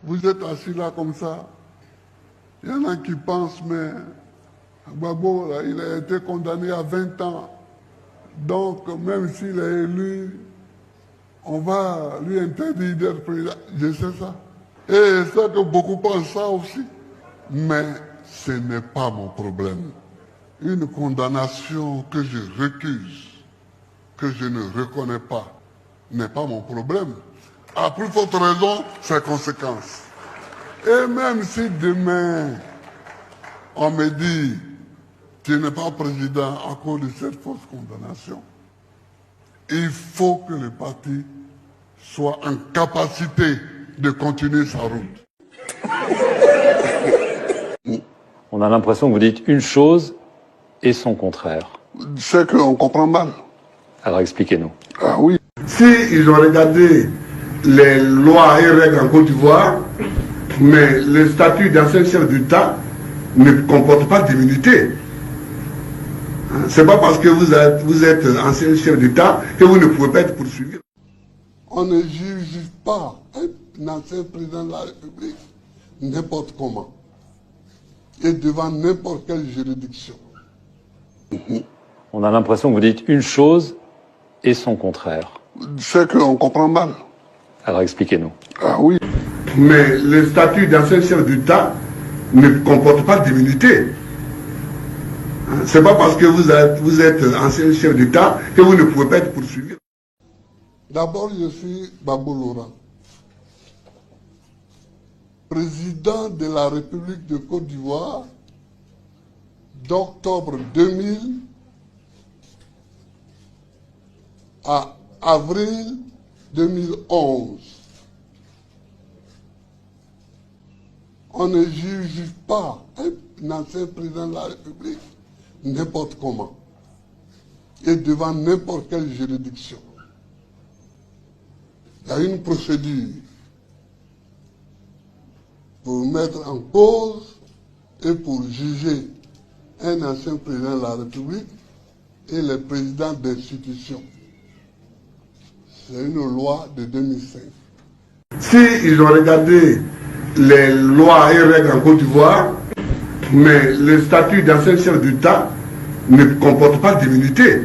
Vous êtes assis là comme ça. Il y en a qui pensent, mais Gbagbo, là, il a été condamné à 20 ans. Donc, même s'il est élu, on va lui interdire d'être président. Je sais ça. Et je sais que beaucoup pensent ça aussi. Mais ce n'est pas mon problème. Une condamnation que je récuse, que je ne reconnais pas, n'est pas mon problème. À plus forte raison, ses conséquences. Et même si demain, on me dit, tu n'es pas président à cause de cette fausse condamnation, il faut que le parti soit en capacité de continuer sa route. On a l'impression que vous dites une chose et son contraire. C'est qu'on comprend mal. Alors expliquez-nous. Ah oui. Si ils ont regardé les lois et règles en Côte d'Ivoire, mais le statut d'ancien chef d'État ne comporte pas d'immunité. C'est pas parce que vous êtes ancien chef d'État que vous ne pouvez pas être poursuivi. On ne juge pas un ancien président de la République n'importe comment et devant n'importe quelle juridiction. On a l'impression que vous dites une chose et son contraire. C'est qu'on comprend mal. Alors expliquez-nous. Ah oui. Mais le statut d'ancien chef d'État ne comporte pas d'immunité. C'est pas parce que vous êtes ancien chef d'État que vous ne pouvez pas être poursuivi. D'abord, je suis Gbagbo Laurent, président de la République de Côte d'Ivoire d'octobre 2000 à avril 2011. On ne juge pas un ancien président de la République n'importe comment et devant n'importe quelle juridiction. Il y a une procédure pour mettre en cause et pour juger un ancien président de la République et les présidents d'institutions. C'est une loi de 2005. Si ils ont regardé les lois et règles en Côte d'Ivoire, mais le statut d'ancien chef d'État ne comporte pas d'immunité.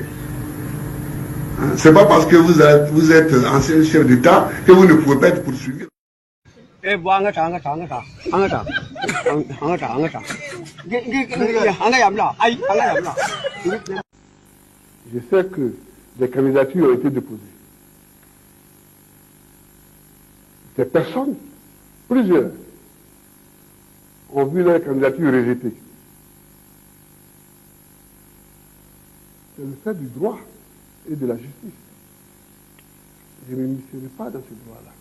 C'est pas parce que vous êtes ancien chef d'État que vous ne pouvez pas être poursuivi. Je sais que des candidatures ont été déposées. Des personnes, plusieurs, ont vu leur candidature rejetée. C'est le fait du droit et de la justice. Je ne m'initierai pas dans ce droit-là.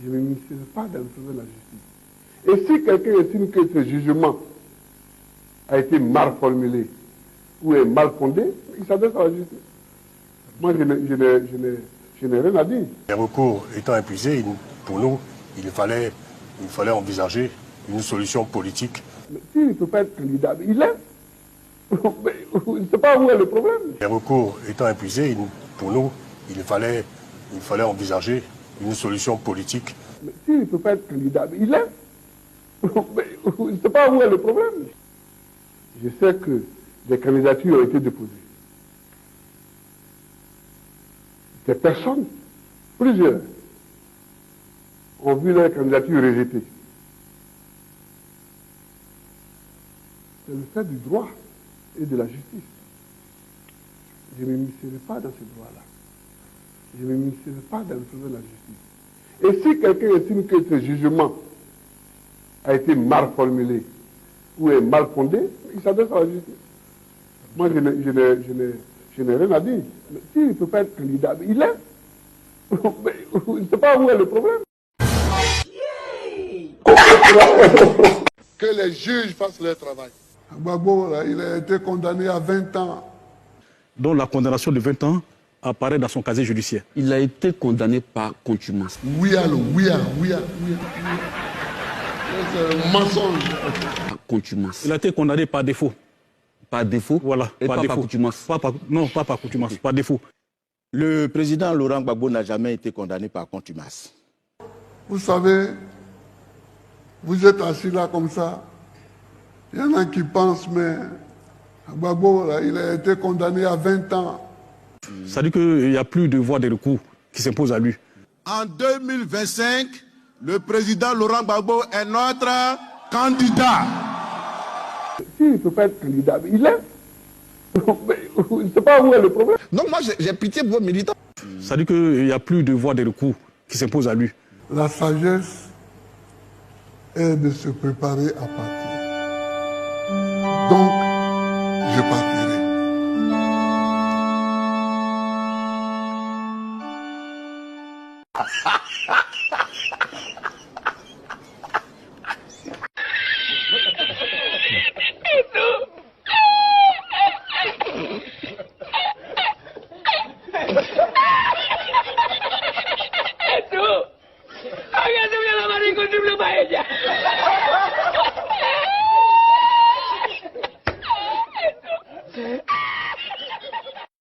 Je ne m'initierai pas dans le problème de la justice. Et si quelqu'un estime que ce jugement a été mal formulé ou est mal fondé, il s'adresse à la justice. Moi, je n'ai rien à dire. Les recours étant épuisés, pour nous, il fallait envisager une solution politique. Mais s'il ne peut pas être candidat, il est. Je ne sais pas où est le problème. Les recours étant épuisés, pour nous, il fallait envisager une solution politique. Mais s'il ne peut pas être candidat, il est. Je ne sais pas où est le problème. Je sais que des candidatures ont été déposées. Des personnes, plusieurs, ont vu leur candidature rejetée. C'est le fait du droit et de la justice. Je ne m'initierai pas dans ce droit-là. Je ne m'initierai pas dans le problème de la justice. Et si quelqu'un estime que ce jugement a été mal formulé ou est mal fondé, il s'adresse à la justice. Moi, je n'ai rien à dire. Mais s'il ne peut pas être candidat, il est. Je ne sais pas où est le problème. Que les juges fassent leur travail. Gbagbo, il a été condamné à 20 ans. Dont la condamnation de 20 ans apparaît dans son casier judiciaire. Il a été condamné par contumace. Oui. C'est un mensonge. Par contumace. Il a été condamné par défaut. Par défaut. Voilà, et par pas défaut. par contumace. Non, pas par contumace, par défaut. Le président Laurent Gbagbo n'a jamais été condamné par contumace. Vous savez, Vous êtes assis là comme ça. Il y en a qui pensent, mais Gbagbo, là, il a été condamné à 20 ans. Ça dit qu'il n'y a plus de voie de recours qui s'impose à lui. En 2025, le président Laurent Gbagbo est notre candidat. S'il ne peut pas être candidat, il est. Je ne sais pas où est le problème. Donc moi, j'ai pitié pour vos militants. Ça dit qu'il n'y a plus de voie de recours qui s'impose à lui. La sagesse est de se préparer à partir. Donc, je partirai. Hágase una marico, triple paella.